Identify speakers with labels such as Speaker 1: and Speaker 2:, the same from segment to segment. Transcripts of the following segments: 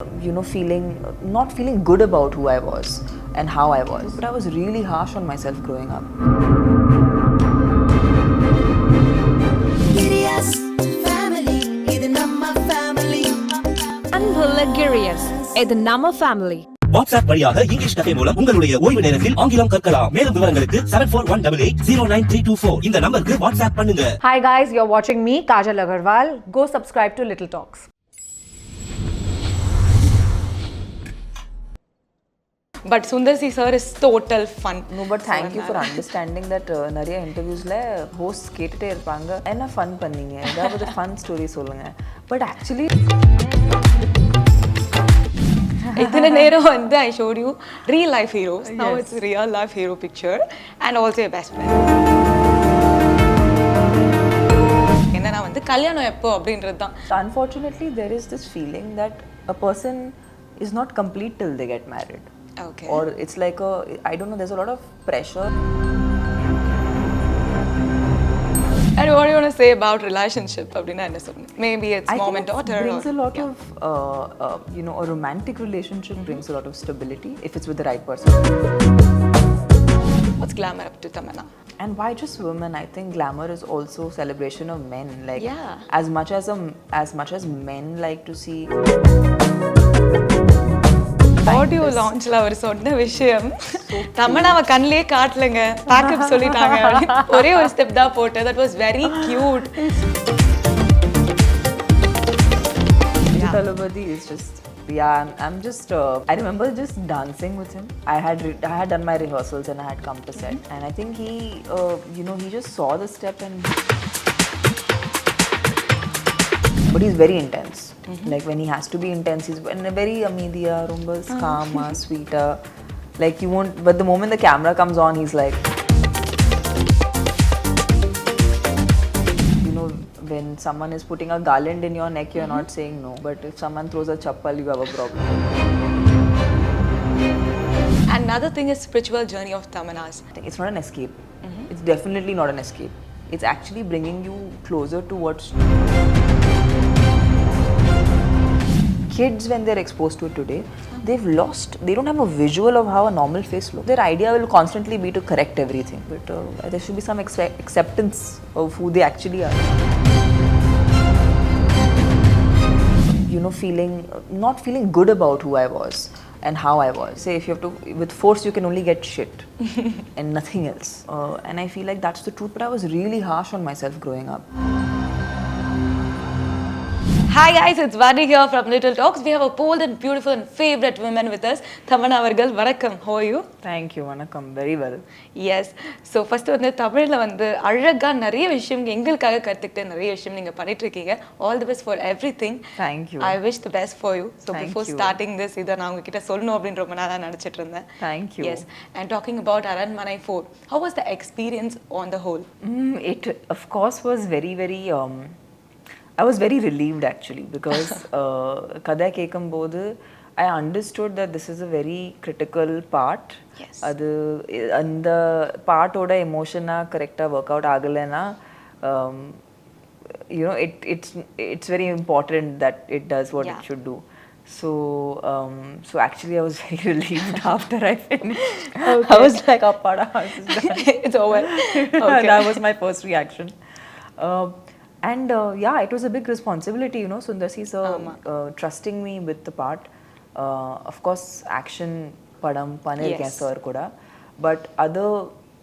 Speaker 1: Not feeling good about who I was and how I was. But I was really harsh on myself growing up.
Speaker 2: Hilarious. இது நம்ம family.
Speaker 3: WhatsApp வழியாக English cafe மூலம் உங்களுடைய ஓய்வு நேரத்தில் ஆங்கிலம் கற்கலாம். மேலும் விவரங்களுக்கு 7418809324 இந்த நம்பருக்கு வாட்ஸ்அப் பண்ணுங்க.
Speaker 4: Hi guys, you're watching me, Kajal Agarwal. Go subscribe to LittleTalks.
Speaker 5: But Sundar C sir is total fun.
Speaker 1: No, but thank you for understanding that நிறைய இன்டர்வியூஸ்ல ஹோஸ்ட் கேட்டுட்டே இருப்பாங்க என்ன ஃபன் பண்ணீங்க ஏதாவது ஃபன் ஸ்டோரி சொல்லுங்க. பட் ஆக்சுவலி
Speaker 5: இத்தனை நேரம் வந்து I showed you real life heroes. Now it's a real life hero picture and also a best friend. என்னன்னா வந்து கல்யாணம் எப்போ அப்படின்றது தான்.
Speaker 1: Unfortunately there is this feeling that a person is not complete till they get married.
Speaker 5: Okay.
Speaker 1: Or it's like I don't know, there's a lot of pressure.
Speaker 5: And what do you want to say about relationship? அப்படினா என்ன சொல்லுங்க? Maybe it's mom and daughter.
Speaker 1: It brings a lot of, a romantic relationship brings a lot of stability if it's with the right person.
Speaker 5: What's glamour up to Tamannaah?
Speaker 1: And why just women? I think glamour is also celebration of men. Like as much as men like to see.
Speaker 5: Audio லான்ச்ல அவர் சொன்ன விஷயம் தமன்னாவை கண்ணிலே காட்டலங்க backup சொல்லிட்டாங்க ஒரே ஒரு step தான் போட்டு that was very cute.
Speaker 1: Talabadi is just I'm just I remember just dancing with him. I had done my rehearsals and I had come to set and I think he he just saw the step and but he's very intense. Like when he has to be intense, he's very Amedia, rumba calm, sweeter. Like you won't. But the moment the camera comes on, he's like, when someone is putting a garland in your neck, you're not saying no. But if someone throws a chappal, you have a problem.
Speaker 5: Another thing is spiritual journey of Tamannaah's.
Speaker 1: It's not an escape. It's definitely not an escape. It's actually bringing you closer to what's. Kids, when they're exposed to it today, they don't have a visual of how a normal face looks. Their idea will constantly be to correct everything. But there should be some acceptance of who they actually are. Not feeling good about who I was and how I was. Say if you have to, with force you can only get shit and nothing else. And I feel like that's the truth, but I was really harsh on myself growing up.
Speaker 5: Hi guys, it's Vani here from LittleTalks. We have a bold and beautiful and favorite woman with us. Tamannaah அவர்கள் வணக்கம். How are you?
Speaker 1: Thank you, வணக்கம். Very well.
Speaker 5: Yes. So first வந்து தமிழ்ல வந்து அழகா நிறைய விஷயம் எங்களுக்காக கத்துக்கிட்ட நிறைய விஷயம் நீங்க பண்ணிட்டு இருக்கீங்க. All the best for everything.
Speaker 1: Thank you.
Speaker 5: I wish the best for you. So
Speaker 1: Thank
Speaker 5: before
Speaker 1: you.
Speaker 5: starting this இத நான் உங்ககிட்ட சொல்லணும் அப்படினு ரொம்ப நாளா நினைச்சிட்டு இருந்தேன்.
Speaker 1: Thank you.
Speaker 5: Yes. And talking about Aranmanai 4. How was the experience on the whole?
Speaker 1: It of course was very very I was very relieved actually because Kada Kekambodu, I understood that this is a very critical part.
Speaker 5: Yes.
Speaker 1: And the part oda emotion na correct work out agalena. It's very important that it does what it should do. So actually I was very relieved after I finished. Okay. I was like, "Appada, this is done."
Speaker 5: It's over. Okay.
Speaker 1: That was my first reaction. And it was a big responsibility, Sundar C sir trusting me with the part. Of course, action padam panel sir kuda, but other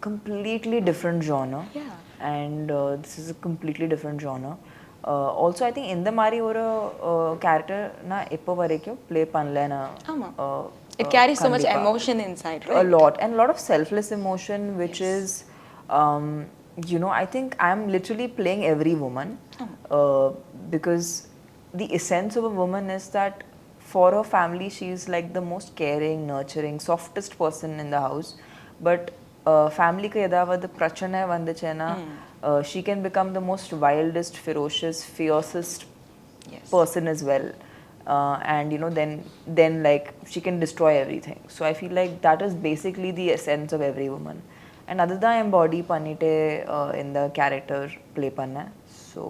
Speaker 1: completely different genre.
Speaker 5: Yeah.
Speaker 1: And this is a completely different genre. Also, I think in the mari or character na eppo varekku play panlena.
Speaker 5: It carries so much emotion inside, right?
Speaker 1: A lot, and a lot of selfless emotion, which is. I think I'm literally playing every woman because the essence of a woman is that for her family she's like the most caring, nurturing, softest person in the house. But family ka yadavad prachana vanduchena she can become the most wildest, ferocious, fiercest person as well. And then like she can destroy everything. So I feel like that is basically the essence of every woman. And adada embody pannite in the character play panna. So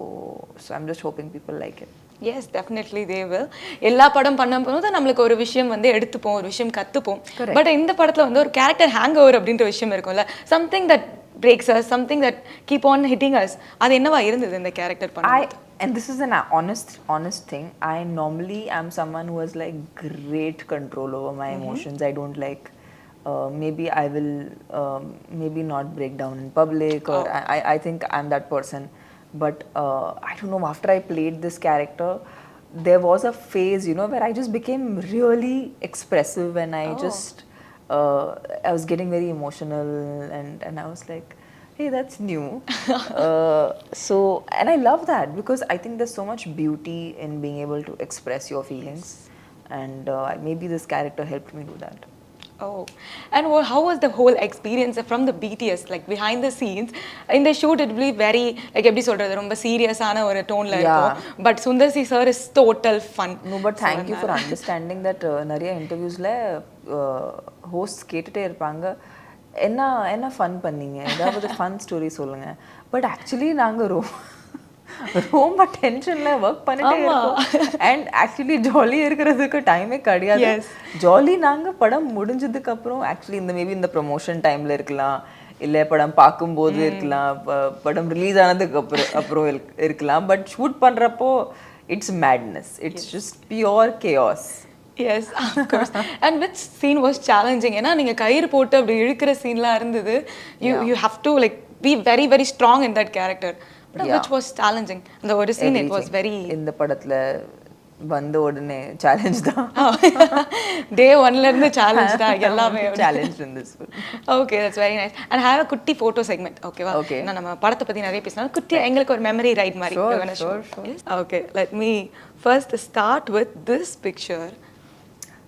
Speaker 1: I'm just hoping people like it.
Speaker 5: Yes definitely they will. எல்லா படம் பண்ணும்போது நம்மளுக்கு ஒரு விஷயம் வந்து எடுத்துப்போம், ஒரு விஷயம் கற்றுப்போம். பட் இந்த படத்தில் வந்து ஒரு கேரக்டர் ஹேங் ஓவர் அப்படின்ற விஷயம் இருக்கும்ல, something that breaks us, something that keep on hitting us. அது என்னவா இருந்தது இந்த கேரக்டர் பண்ணும்போது?
Speaker 1: And this is an honest thing. I normally am someone who has like great control over my emotions. I don't like maybe I will maybe not break down in public, or I think I'm that person. But I don't know, after I played this character, there was a phase, you know, where I just became really expressive, and I just I was getting very emotional, and I was like, hey, that's new. So, and I love that because I think there's so much beauty in being able to express your feelings, and maybe this character helped me do that.
Speaker 5: Oh, and how was the whole experience from the BTS, like behind the scenes? In the shoot, it will be very, like, எப்படி சொல்றது, ரொம்ப சீரியஸான ஒரு டோன்ல இருக்கும். But Sundar C sir is total fun.
Speaker 1: No, but thank you for understanding that. நிறைய இன்டர்வியூஸ்ல host கேட்டுட்டே இருப்பாங்க, என்ன என்ன ஃபன் பண்ணீங்க, ஏதாவது ஃபன் ஸ்டோரி சொல்லுங்க. பட் ஆக்சுவலி நாங்கள் ரொம்ப டென்ஷன்ல ஒர்க் பண்ணிட்டே இருக்கோம். அண்ட் ஆக்சுவலி ஜாலி இருக்கிறதுக்கு டைமே கிடையாது. ஜாலி நாங்கள் படம் முடிஞ்சதுக்கு அப்புறம் ஆக்சுவலி இந்த மேபி இந்த ப்ரொமோஷன் டைம்ல இருக்கலாம், இல்லை படம் பார்க்கும்போது இருக்கலாம், படம் ரிலீஸ் ஆனதுக்கு அப்புறம் இருக்கலாம். பட் ஷூட் பண்ணுறப்போ it's madness, it's just pure chaos.
Speaker 5: Yes, of course. And which scene was challenging? ஏன்னா நீங்க கயிறு போட்டு அப்படி இழுக்கிற சீன்லாம் இருந்தது. You have to like be very very strong in that character. But which was challenging? அந்த ஒரு scene it was very.
Speaker 1: இந்த படத்துல வந்த உடனே சேலஞ்ச் தான்.
Speaker 5: Day 1ல இருந்து சேலஞ்ச் தான் எல்லாமே.
Speaker 1: Challenge in this film.
Speaker 5: Okay, that's very nice. And have a குட்டி photo segment, okay வா? நான் நம்ம படத்தை பத்தி நிறைய பேசலாம். குட்டி எங்களுக்கு ஒரு memory ride மாதிரி.
Speaker 1: Sure.
Speaker 5: Okay, let me first start with this picture.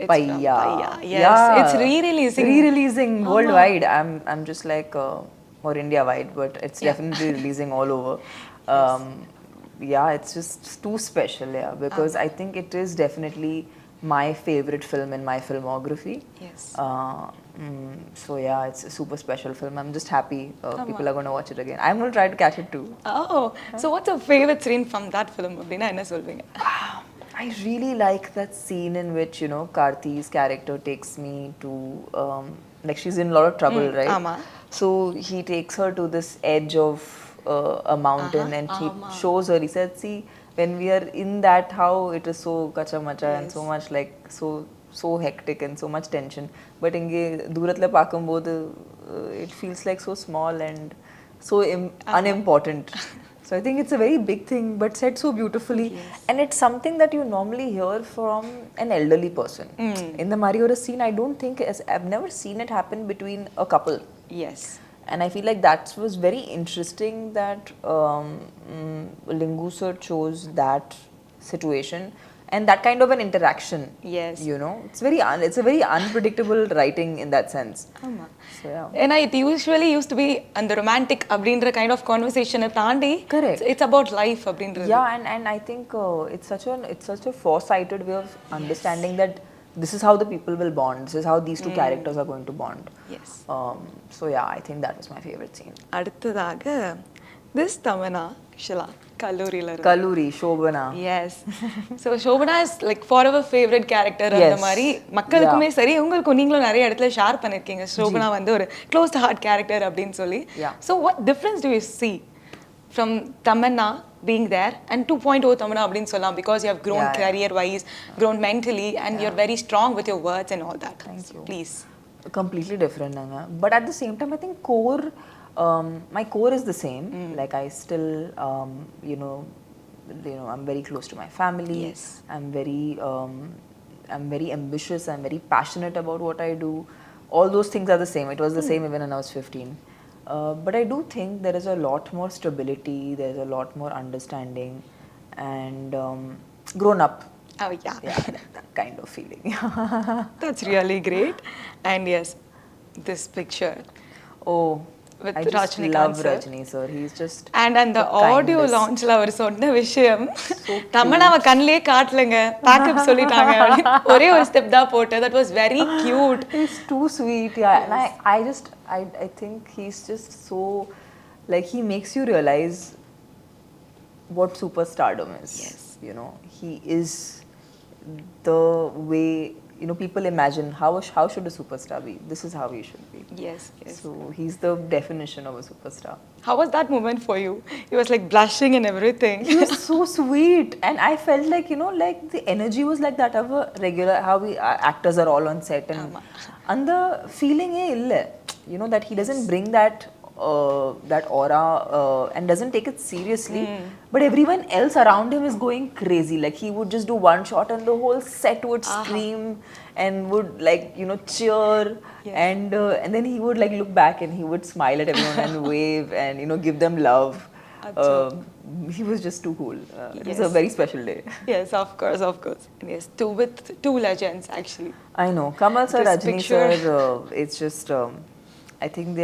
Speaker 1: Paiya.
Speaker 5: Yes,
Speaker 1: yeah.
Speaker 5: It's re-releasing
Speaker 1: worldwide. I'm just like or India wide, but it's definitely releasing all over. Yeah, it's just too special, because I think it is definitely my favorite film in my filmography.
Speaker 5: Yes.
Speaker 1: So yeah, it's a super special film. I'm just happy people are going to watch it again. I'm going to try to catch it too.
Speaker 5: Oh, so what's your favorite scene from that film? அப்படினா என்ன சொல்வீங்க?
Speaker 1: I really like that scene in which, you know, Karti's character takes me to, like she's in a lot of trouble, right? So he takes her to this edge of a mountain, and he shows her, he said, see, when we are in that, how it is so kacha-macha and so much like, so hectic and so much tension. But inge doorathla paakumbodhu, it feels like so small and so unimportant. So I think it's a very big thing, but said so beautifully. And it's something that you normally hear from an elderly person. In the Mariora scene, I don't think, I've never seen it happen between a couple.
Speaker 5: Yes.
Speaker 1: And I feel like that was very interesting that Lingu sir chose that situation and that kind of an interaction.
Speaker 5: Yes.
Speaker 1: You know, it's a very unpredictable writing in that sense. So yeah.
Speaker 5: And it usually used to be and the romantic அப்படின்ற kind of conversation தாண்டி.
Speaker 1: Correct.
Speaker 5: It's about life அப்படின்றது.
Speaker 1: Yeah, and I think it's such a foresighted way of understanding that this is how the people will bond. This is how these two characters are going to bond.
Speaker 5: Yes.
Speaker 1: So yeah, I think that was my favorite scene.
Speaker 5: அடுத்ததாக this Tamannaah Shila கல்லூரியில இருக்கு.
Speaker 1: Kalluri, Shobana.
Speaker 5: Yes. So Shobana is like forever favorite character அந்த மாதிரி மக்களுக்குமே சரி உங்களுக்கும் நீங்களும் நிறைய இடத்துல ஷேர் பண்ணிருக்கீங்க. Shobana வந்து ஒரு close to heart character அப்படின்னு சொல்லி. So what difference do you see from Tamannaah being there and 2.0 Tamannaah அப்படின்னு சொல்லலாம், because you have grown career wise, grown mentally, and you're very strong with your words and all that.
Speaker 1: Thank you.
Speaker 5: Please.
Speaker 1: Completely different, Nanga. But at the same time, I think my core is the same. Like I still, you know, I'm very close to my family.
Speaker 5: Yes.
Speaker 1: I'm very ambitious. I'm very passionate about what I do. All those things are the same. It was the same even when I was 15. But I do think there is a lot more stability. There's a lot more understanding, and grown up.
Speaker 5: Oh yeah.
Speaker 1: That kind of feeling.
Speaker 5: That's really great. And yes, this picture.
Speaker 1: Oh.
Speaker 5: With
Speaker 1: I just love Rajni sir. He's just
Speaker 5: and the audio launchல அவர் சொன்ன விஷயம் தமன்னாவை கண்ணிலே காட்டலங்க, backup சொல்லிட்டாங்க, ஒரே ஒரு step தான் போட்டு. That was very cute.
Speaker 1: He's too sweet. Yeah. And I think he's just so, like, he makes you realize what superstardom is.
Speaker 5: Yes.
Speaker 1: you know, he is the way, you know, people imagine how should a superstar be. This is how he should be.
Speaker 5: Yes, yes.
Speaker 1: So he's the definition of a superstar.
Speaker 5: How was that moment for you? He was like blushing and everything.
Speaker 1: He was so sweet, and I felt like, you know, like the energy was like that of a regular, how we actors are all on set, and the feeling illa, you know, that he doesn't bring that that aura and doesn't take it seriously, but everyone else around him is going crazy. Like he would just do one shot and the whole set would scream and would, like, you know, cheer, and then he would like look back and he would smile at everyone and wave and, you know, give them love. He was just too cool. It was a very special day.
Speaker 5: Yes, of course, of course. And yes, with two legends actually.
Speaker 1: I know. Kamal sir,
Speaker 5: This
Speaker 1: Rajni
Speaker 5: picture-
Speaker 1: sir, it's just, I think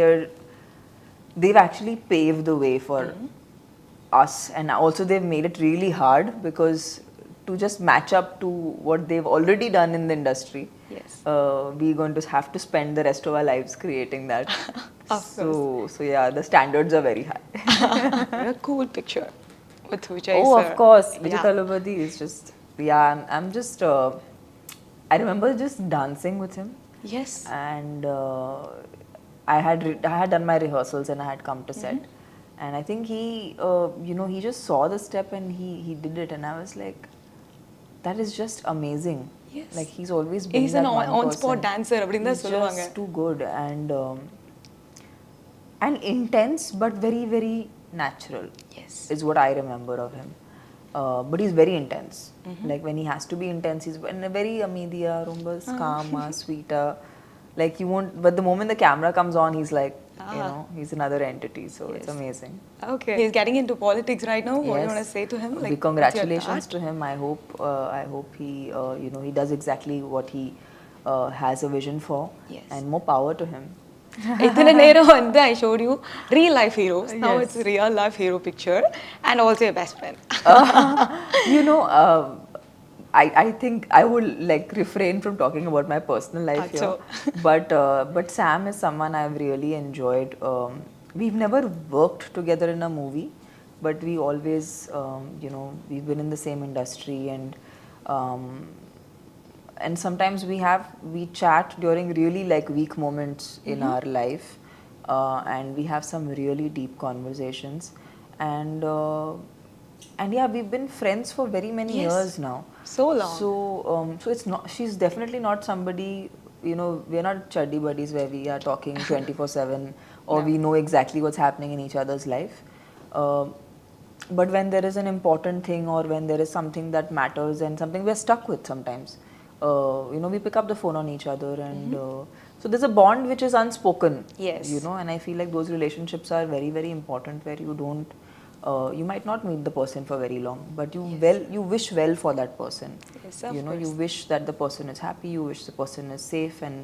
Speaker 1: they've actually paved the way for us, and also they've made it really hard, because to just match up to what they've already done in the industry,
Speaker 5: Yes.
Speaker 1: we're going to have to spend the rest of our lives creating that.
Speaker 5: Of
Speaker 1: So yeah, the standards are very high.
Speaker 5: A cool picture with Vijay
Speaker 1: Oh,
Speaker 5: sir.
Speaker 1: of course. Vijay
Speaker 5: Yeah.
Speaker 1: Talabadi is just, yeah, I'm just, I remember just dancing with him.
Speaker 5: Yes.
Speaker 1: And I had done my rehearsals and I had come to set, and I think he you know, he just saw the step and he did it, and I was like, that is just amazing.
Speaker 5: Yes.
Speaker 1: Like he's always been
Speaker 5: He's
Speaker 1: that
Speaker 5: an
Speaker 1: one
Speaker 5: on-spot
Speaker 1: person.
Speaker 5: dancer அப்படின்னு தான்
Speaker 1: He's
Speaker 5: சொல்லுவாங்க.
Speaker 1: just too good, and intense but very, very natural.
Speaker 5: Yes.
Speaker 1: Is what I remember of him. But he's very intense. Like when he has to be intense, he's in a very amidia, rumba calma, sweeter. Like you won't. But the moment the camera comes on, he's like, you know, he's another entity. So it's amazing.
Speaker 5: Okay. He's getting into politics right now. What do you
Speaker 1: Yes.
Speaker 5: want to say to him?
Speaker 1: Big congratulations to him. I hope he, you know, he does exactly what he has a vision for.
Speaker 5: Yes.
Speaker 1: And more power to him.
Speaker 5: இத்தனை நேரம் வந்து I showed you real life heroes. Now it's a real life hero picture and also your best friend.
Speaker 1: You know, I think I would like refrain from talking about my personal life here. But Sam is someone I've really enjoyed. We've never worked together in a movie, but we always, you know, we've been in the same industry, and sometimes we chat during really like weak moments in our life, and we have some really deep conversations, and yeah, we've been friends for very many years now.
Speaker 5: So long.
Speaker 1: So it's not. She's definitely not somebody. You know, we're not chuddy buddies where we are talking 24/7, or we know exactly what's happening in each other's life. But when there is an important thing, or when there is something that matters and something we're stuck with sometimes, you know, we pick up the phone on each other, and so there's a bond which is unspoken.
Speaker 5: Yes.
Speaker 1: You know, and I feel like those relationships are very, very important, where you don't. You might not meet the person for very long, but you wish well for that person.
Speaker 5: Yes, of
Speaker 1: you know, you wish that the person is happy, you wish the person is safe and,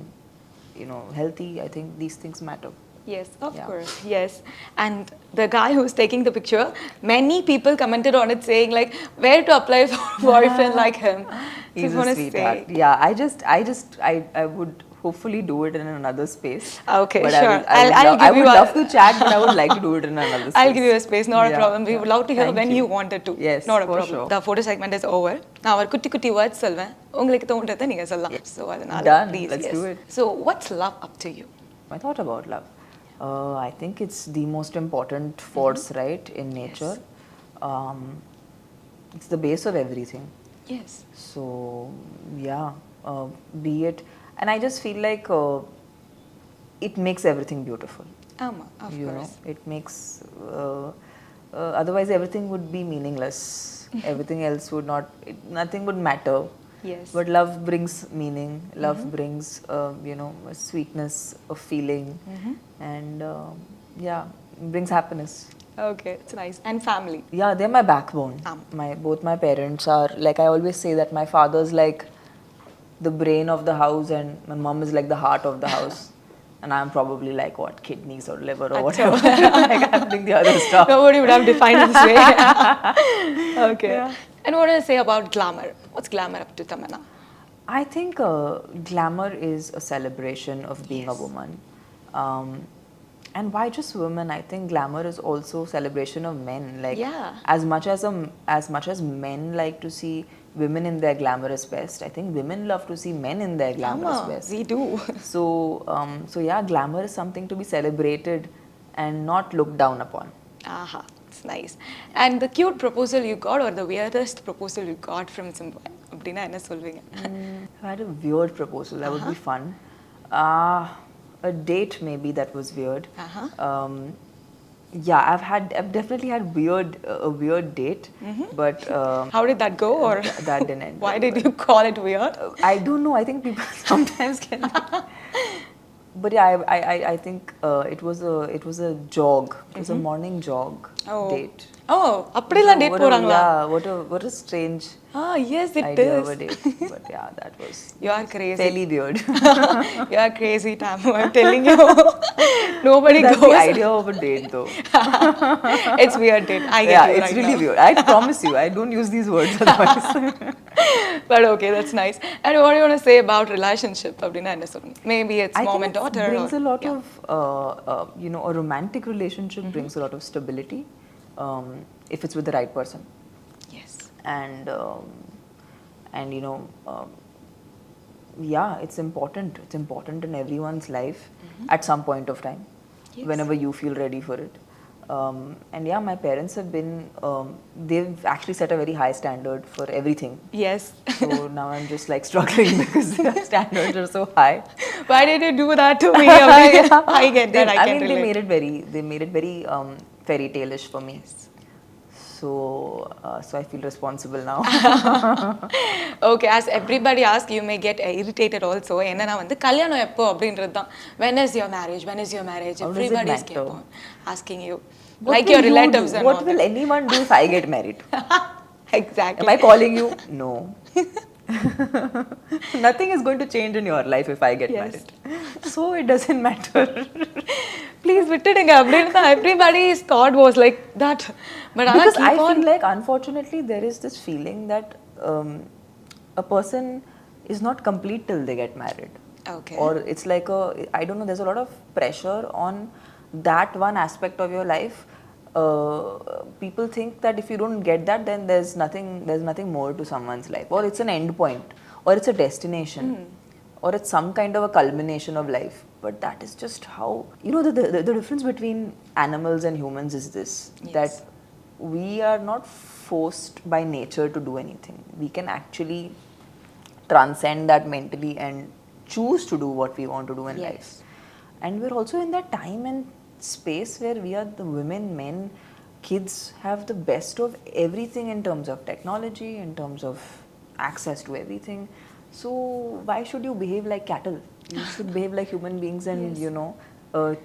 Speaker 1: you know, healthy. I think these things matter.
Speaker 5: Yes, of course. Yes. And the guy who's taking the picture, many people commented on it saying like, where to apply for a boyfriend like him.
Speaker 1: He's
Speaker 5: Just
Speaker 1: a
Speaker 5: wanna
Speaker 1: sweetheart.
Speaker 5: say.
Speaker 1: Yeah, I would hopefully do it in another space.
Speaker 5: Okay,
Speaker 1: but
Speaker 5: sure.
Speaker 1: I would love to chat, but I would like to do it in another space.
Speaker 5: I'll give you a space, not a
Speaker 1: Yeah,
Speaker 5: problem. We would love to hear
Speaker 1: Thank
Speaker 5: when you wanted to.
Speaker 1: Yes,
Speaker 5: not a
Speaker 1: for
Speaker 5: problem.
Speaker 1: sure.
Speaker 5: The photo segment is over. நான் ஒரு குட்டி குட்டி words சொல்வேன் உங்களுக்கு தோன்றதை நீங்க சொல்லலாம். So அதனால
Speaker 1: Done.
Speaker 5: please,
Speaker 1: Let's
Speaker 5: yes.
Speaker 1: do it.
Speaker 5: So what's love up to you?
Speaker 1: My thought about love. I think it's the most important force, right, in nature. It's the base of everything.
Speaker 5: Yes.
Speaker 1: So, yeah, be it. And I just feel like it makes everything beautiful.
Speaker 5: ஆமா, of
Speaker 1: You
Speaker 5: course.
Speaker 1: know, it makes, otherwise everything would be meaningless. Everything else would not, nothing would matter.
Speaker 5: Yes.
Speaker 1: But love brings meaning. Love brings, you know, a sweetness of feeling, and yeah, brings happiness.
Speaker 5: Okay, it's nice. And family.
Speaker 1: Yeah, they're my backbone. Both my parents are, like, I always say that my father's like the brain of the house, and my mom is like the heart of the house. And I'm probably like, what, kidneys or liver or whatever. Like, I'm doing the other stuff.
Speaker 5: Nobody would have defined it this way. Okay. And what do you say about glamour? What's glamour up to Tamannaah?
Speaker 1: I think glamour is a celebration of being a woman. And why just women? I think glamour is also celebration of men. Like
Speaker 5: Yeah.
Speaker 1: as much as men like to see women in their glamorous best, I think women love to see men in their glamorous best.
Speaker 5: We do.
Speaker 1: So yeah, glamour is something to be celebrated and not looked down upon.
Speaker 5: Aha, it's nice. And the cute proposal you got or the weirdest proposal you got from someone? அப்படின்னா என்ன சொல்வீங்க?
Speaker 1: I had a weird proposal. That would be fun. A date maybe that was weird. Yeah, I've definitely had a weird date, but
Speaker 5: How did that go or
Speaker 1: that didn't end.
Speaker 5: why did you call it weird?
Speaker 1: I don't know. I think people sometimes can. But yeah, I think it was a jog. It was a morning jog date.
Speaker 5: Oh, அப்படிலாம் date போறாங்களா?
Speaker 1: Yeah, what a strange
Speaker 5: Yes it
Speaker 1: idea
Speaker 5: is.
Speaker 1: of a date. But yeah, that was
Speaker 5: You are crazy.
Speaker 1: fairly weird.
Speaker 5: You are crazy, Tamu. I'm telling you. Nobody
Speaker 1: That's
Speaker 5: goes.
Speaker 1: the idea of a date, though.
Speaker 5: It's weird date. I get
Speaker 1: Yeah,
Speaker 5: you
Speaker 1: it's
Speaker 5: right
Speaker 1: really
Speaker 5: now.
Speaker 1: weird. I promise you, I don't use these words otherwise.
Speaker 5: But okay, that's nice. And what do you want to say about relationship? அப்படின்னா என்ன சொல்லுங்க? Maybe it's
Speaker 1: I
Speaker 5: mom
Speaker 1: think
Speaker 5: and daughter.
Speaker 1: it brings
Speaker 5: or,
Speaker 1: a lot
Speaker 5: yeah.
Speaker 1: of, a romantic relationship brings a lot of stability if it's with the right person.
Speaker 5: Yes.
Speaker 1: And yeah, it's important. It's important in everyone's life at some point of time, whenever you feel ready for it. And yeah, my parents have been, they've actually set a very high standard for everything.
Speaker 5: Yes.
Speaker 1: So now I'm just like struggling because their standards are so high.
Speaker 5: Why did you do that to me? I get that. I can
Speaker 1: They
Speaker 5: relate.
Speaker 1: made it very fairy tale-ish for me. So I feel responsible now.
Speaker 5: Okay, as everybody asks, you may get irritated also. என்னன்னா வந்து கல்யாணம் எப்போ அப்படின்றது தான். When is your marriage? When is your marriage?
Speaker 1: How does it
Speaker 5: Everybody is
Speaker 1: matter?
Speaker 5: keep on asking you.
Speaker 1: What
Speaker 5: Like
Speaker 1: will
Speaker 5: your
Speaker 1: you
Speaker 5: relatives
Speaker 1: do?
Speaker 5: and
Speaker 1: What
Speaker 5: all
Speaker 1: will
Speaker 5: that.
Speaker 1: anyone do if I get married?
Speaker 5: Exactly.
Speaker 1: Am I calling you? No. Nothing is going to change in your life if I get married. So it doesn't matter.
Speaker 5: Please விட்டுடுங்க அப்படின்னு தான் everybody's thought was like that. But ஆனா
Speaker 1: Because I
Speaker 5: keep on.
Speaker 1: feel like, unfortunately, there is this feeling that a person is not complete till they get married.
Speaker 5: Okay.
Speaker 1: Or it's like I don't know, there's a lot of pressure on that one aspect of your life. People think that if you don't get that, then there's nothing more to someone's life, or it's an end point, or it's a destination, or it's some kind of a culmination of life. But that is just how, the difference between animals and humans is this, that we are not forced by nature to do anything. We can actually transcend that mentally and choose to do what we want to do in life. And we're also in that time and space where we are, the women, men, kids have the best of everything in terms of technology, in terms of access to everything. So why should you behave like cattle? You should behave like human beings and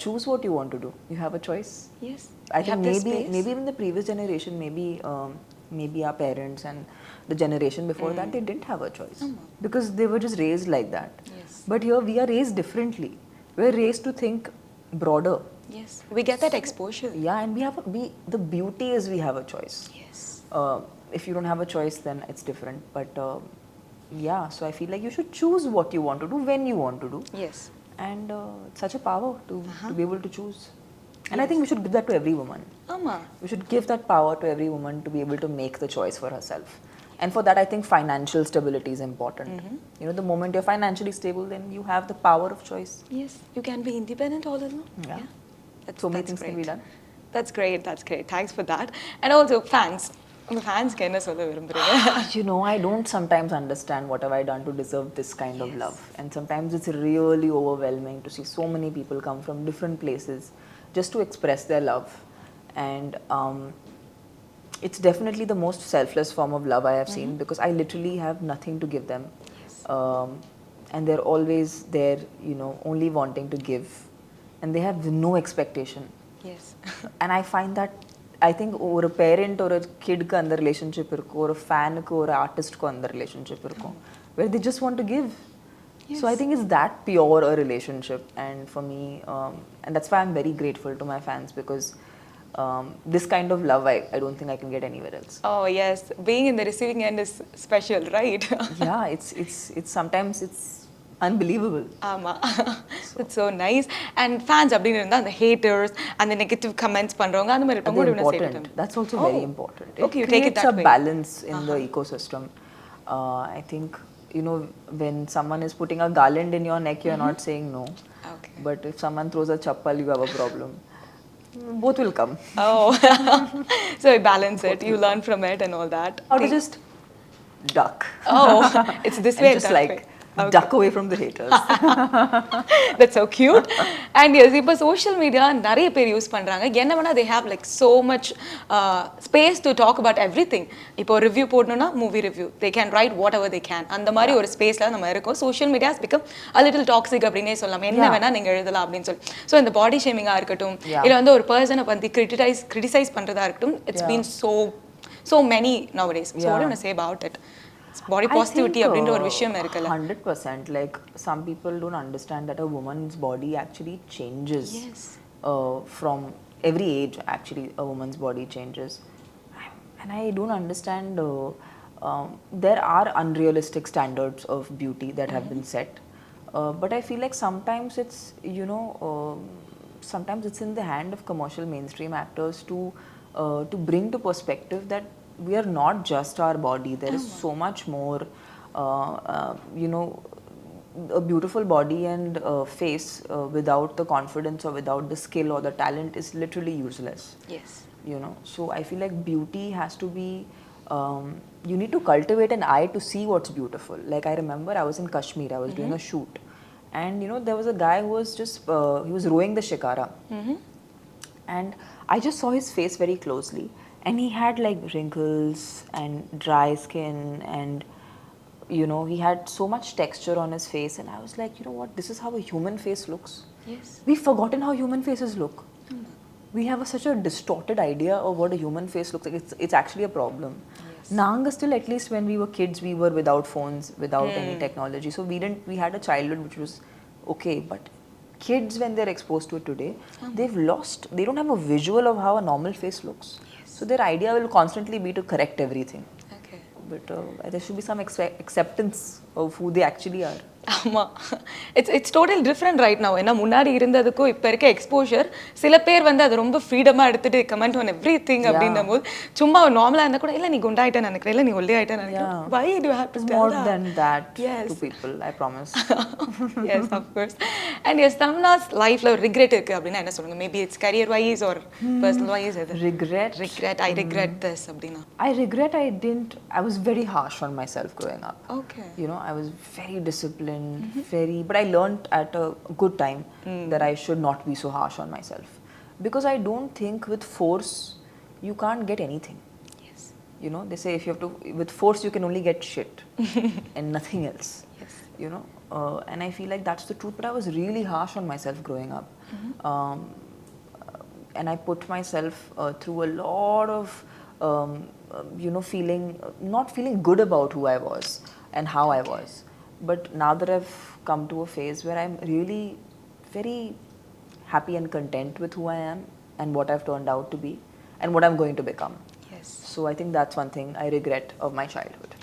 Speaker 1: choose what you want to do. You have a choice.
Speaker 5: Yes.
Speaker 1: I think maybe even the previous generation, maybe our parents and the generation before that, they didn't have a choice because they were just raised like that.
Speaker 5: Yes.
Speaker 1: But here we are raised differently. We're raised to think broader.
Speaker 5: Yes. We get that exposure.
Speaker 1: Yeah, and the beauty is we have a choice.
Speaker 5: Yes.
Speaker 1: If you don't have a choice, then it's different. But yeah, so I feel like you should choose what you want to do when you want to do.
Speaker 5: Yes.
Speaker 1: And it's such a power to be able to choose. And I think we should give that to every woman. We should give that power to every woman to be able to make the choice for herself. And for that, I think financial stability is important. The moment you're financially stable, then you have the power of choice.
Speaker 5: Yes. You can be independent all alone.
Speaker 1: Yeah.
Speaker 5: That's
Speaker 1: Many things
Speaker 5: great.
Speaker 1: can be done.
Speaker 5: That's great. That's great. Thanks for that. And also fans. உங்க ஃபேன்ஸ்க்கு என்ன சொல்ல விரும்புறீங்க?
Speaker 1: I don't sometimes understand what have I done to deserve this kind of love. And sometimes it's really overwhelming to see so many people come from different places just to express their love. And it's definitely the most selfless form of love I have seen, because I literally have nothing to give them. And they're always there, only wanting to give. And they have no expectation.
Speaker 5: Yes.
Speaker 1: And I find that, I think ஒரு parent or a kid க்கு அந்த relationship இருக்கும், ஒரு fan க்கு ஒரு artist க்கு அந்த relationship இருக்கும், where they just want to give. So I think it's that pure a relationship. And for me, and that's why I'm very grateful to my fans, because this kind of love I don't think I can get anywhere else.
Speaker 5: Oh yes, being in the receiving end is special, right?
Speaker 1: Yeah, it's sometimes it's unbelievable.
Speaker 5: ஆமா. It's so nice. And fans அப்படின்னு இருந்தா அந்த haters and the negative comments பண்றவங்க அந்த மாதிரி
Speaker 1: That's important. That's also very important.
Speaker 5: Okay, you
Speaker 1: It
Speaker 5: take it
Speaker 1: creates
Speaker 5: that
Speaker 1: a
Speaker 5: way.
Speaker 1: balance in the ecosystem. I think, you know, when someone is putting a garland in your neck, you're not saying no.
Speaker 5: Okay.
Speaker 1: But if someone throws a chappal, you have a problem. Both will come.
Speaker 5: Oh. So you balance it. You learn from it and all that.
Speaker 1: Or to just duck.
Speaker 5: Oh, it's this way
Speaker 1: And
Speaker 5: and
Speaker 1: just
Speaker 5: that
Speaker 1: like
Speaker 5: way. Okay.
Speaker 1: duck away from the haters.
Speaker 5: That's so cute. And yes, இப்போ social media நிறைய பேர் use பண்றாங்க. என்ன வேணா they have like so much space to talk about everything. இப்போ review போடணும்னா movie review. They can write whatever they can. அந்த மாதிரி ஒரு ஸ்பேஸ்ல நம்ம இருக்கோம். Social media has become a little toxic அப்படினே சொல்லலாம். என்ன வேணா நீங்க எழுதலாம் அப்படின்னு சொல்லி. So இந்த பாடி ஷேமிங்கா இருக்கட்டும், இல்ல வந்து ஒரு பர்சனை பத்தி criticize பண்றதா இருக்கட்டும், it's been so many nowadays. So what do you want to say about it? Body positivity அப்படின்ற ஒரு விஷயம் இருக்குல்ல.
Speaker 1: 100%. Like some people don't understand that a woman's body actually changes.
Speaker 5: Yes.
Speaker 1: From every age, actually, a woman's body changes. And I don't understand. There are unrealistic standards of beauty that have been set. But I feel like sometimes it's, you know, sometimes it's in the hand of commercial mainstream actors to bring to perspective that we are not just our body. There is so much more, you know, a beautiful body and face without the confidence or without the skill or the talent is literally useless.
Speaker 5: Yes.
Speaker 1: You know, so I feel like beauty has to be, you need to cultivate an eye to see what's beautiful. Like I remember I was in Kashmir, I was doing a shoot, and you know, there was a guy who was just, he was rowing the shikara, and I just saw his face very closely. And he had like wrinkles and dry skin, and you know, he had so much texture on his face, and I was like, you know what, this is how a human face looks.
Speaker 5: Yes.
Speaker 1: We've forgotten how human faces look. We have such a distorted idea of what a human face looks like. It's actually a problem. Nanga still, at least when we were kids, we were without phones, without any technology, so we had a childhood which was okay. But kids, when they're exposed to it today, they don't have a visual of how a normal face looks. So their idea will constantly be to correct everything.
Speaker 5: Okay.
Speaker 1: But there should be some acceptance of who they actually are.
Speaker 5: ஆமா. It's totally different right now. ஏன்னா முன்னாடி இருந்ததுக்கும் இப்போ இருக்க exposure சில பேர் வந்து அது ரொம்ப ஃப்ரீடமா எடுத்துட்டு கமெண்ட் ஆன் எவ்ரிதிங் அப்படின்னும் போது சும்மா நார்மலா இருந்தா கூட இல்ல நீ குண்டாயிட்டேன்னு நினைக்கிறேன், இல்ல நீ ஒல்லியாயிட்டேன்னு நினைக்கிறேன். Why do you have to tell
Speaker 1: More
Speaker 5: that?
Speaker 1: than that
Speaker 5: Yes.
Speaker 1: to people, I promise.
Speaker 5: Yes, of course. And yes, Tamannaah's lifeல ஒரு regret இருக்கு அப்படின்னா என்ன சொல்லுங்க? Maybe it's career wise or personal wise.
Speaker 1: Regret?
Speaker 5: I regret this அப்படின்னா.
Speaker 1: I regret I was very harsh on myself growing up.
Speaker 5: Okay.
Speaker 1: You know, I was very disciplined, but I learned at a good time that I should not be so harsh on myself. Because I don't think with force you can't get anything.
Speaker 5: Yes.
Speaker 1: You know, they say if you have to, with force you can only get shit and nothing else.
Speaker 5: Yes.
Speaker 1: You know, and I feel like that's the truth, but I was really harsh on myself growing up. And I put myself through a lot of, you know, not feeling good about who I was and how I was. But now that I've come to a phase where I'm really very happy and content with who I am and what I've turned out to be and what I'm going to become.
Speaker 5: Yes.
Speaker 1: So I think that's one thing I regret of my childhood.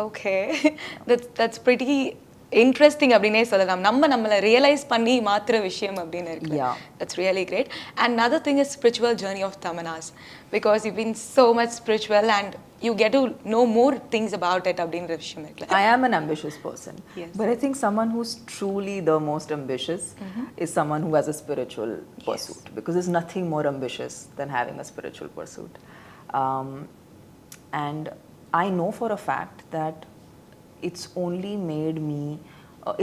Speaker 5: Okay. That's pretty interesting அப்படினே சொல்லலாம். நம்மள realise பண்ணி மாத்திர விஷயம் அப்படினு இருக்கு.
Speaker 1: Yeah.
Speaker 5: That's really great. And another thing is spiritual journey of Tamannaah, because you've been so much spiritual and you get to know more things about it அப்படின்ற விஷயம் இருக்கு.
Speaker 1: I am an ambitious person.
Speaker 5: Yes.
Speaker 1: But I think someone who's truly the most ambitious is someone who has a spiritual pursuit, because there's nothing more ambitious than having a spiritual pursuit. And I know for a fact that it's only made me,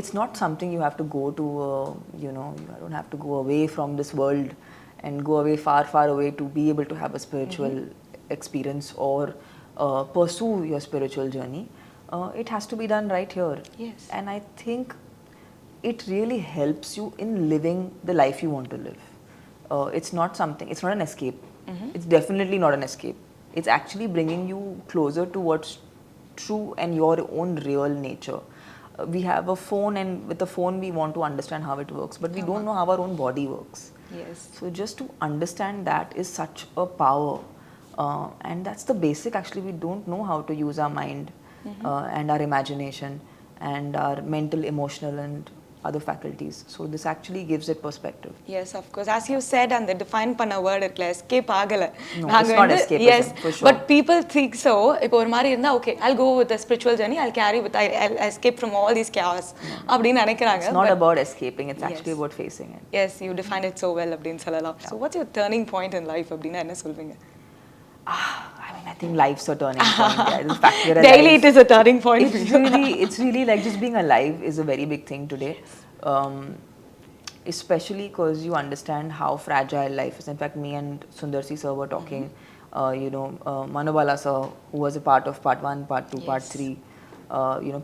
Speaker 1: it's not something you have to go to, you know, I don't have to go away from this world and go away far away to be able to have a spiritual experience or pursue your spiritual journey. It has to be done right here.
Speaker 5: Yes.
Speaker 1: And I think it really helps you in living the life you want to live. It's not an escape. It's definitely not an escape. It's actually bringing you closer to what's true and your own real nature. We have a phone, and with the phone we want to understand how it works, but we don't know how our own body works.
Speaker 5: Yes.
Speaker 1: So just to understand that is such a power, and that's the basic. Actually, we don't know how to use our mind and our imagination, and our mental, emotional, and other faculties. So this actually gives it perspective.
Speaker 5: Yes, of course. As you said, and the define panna word at escape agala.
Speaker 1: No, it's not escapism,
Speaker 5: yes,
Speaker 1: for sure.
Speaker 5: but people think so. If ஒரு மாதிரி இருந்தா okay, I'll go with the spiritual journey. I'll escape from all these chaos. அப்படின்னு நினைக்கிறாங்க.
Speaker 1: It's not about escaping. It's actually about facing it.
Speaker 5: Yes, you defined it so well அப்படின்னு சொல்லலாம். So what's your turning point in life அப்படினா என்ன சொல்வீங்க?
Speaker 1: I mean, I think life's a turning point. Yeah. The fact we're alive,
Speaker 5: Daily it is a turning point.
Speaker 1: It's really like just being alive is a very big thing today. Especially because you understand how fragile life is. In fact, me and Sundarsi sir were talking, Manobala sir, who was a part of part 1, part 2, part 3,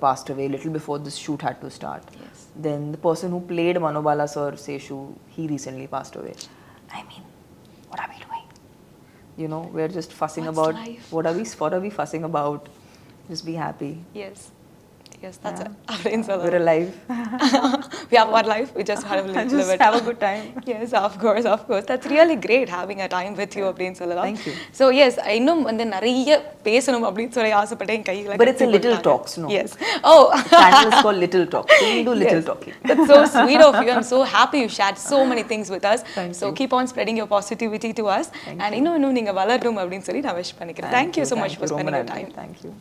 Speaker 1: passed away little before this shoot had to start.
Speaker 5: Yes.
Speaker 1: Then the person who played Manobala sir, Seshu, he recently passed away. I mean, what are we doing? We're just fussing about
Speaker 5: life?
Speaker 1: what are we fussing about? Just be happy.
Speaker 5: Yes, that's it. அப்படின்னு சொல்லலாம்.
Speaker 1: We're alive.
Speaker 5: We have one life. We just have to live
Speaker 1: Just
Speaker 5: it.
Speaker 1: have a good time.
Speaker 5: Yes, of course. That's really great having a time with you அப்படின்னு சொல்லலாம்.
Speaker 1: Thank you.
Speaker 5: So yes, இன்னும் வந்து நிறைய பேசணும் அப்படின்னு சொல்லி ஆசைப்பட்டேன் கையில.
Speaker 1: But it's a little talks, no?
Speaker 5: Yes. Oh.
Speaker 1: Channel is called Little Talks. So we'll do little talking.
Speaker 5: That's so sweet of you. I'm so happy you shared so many things with us.
Speaker 1: Thank
Speaker 5: so
Speaker 1: you.
Speaker 5: keep on spreading your positivity to us.
Speaker 1: Thank
Speaker 5: and இன்னும் நீங்க வளரணும் அப்படின்னு சொல்லி நான் wish பண்ணிக்கிறேன். Thank you so much for spending your time.
Speaker 1: Thank you.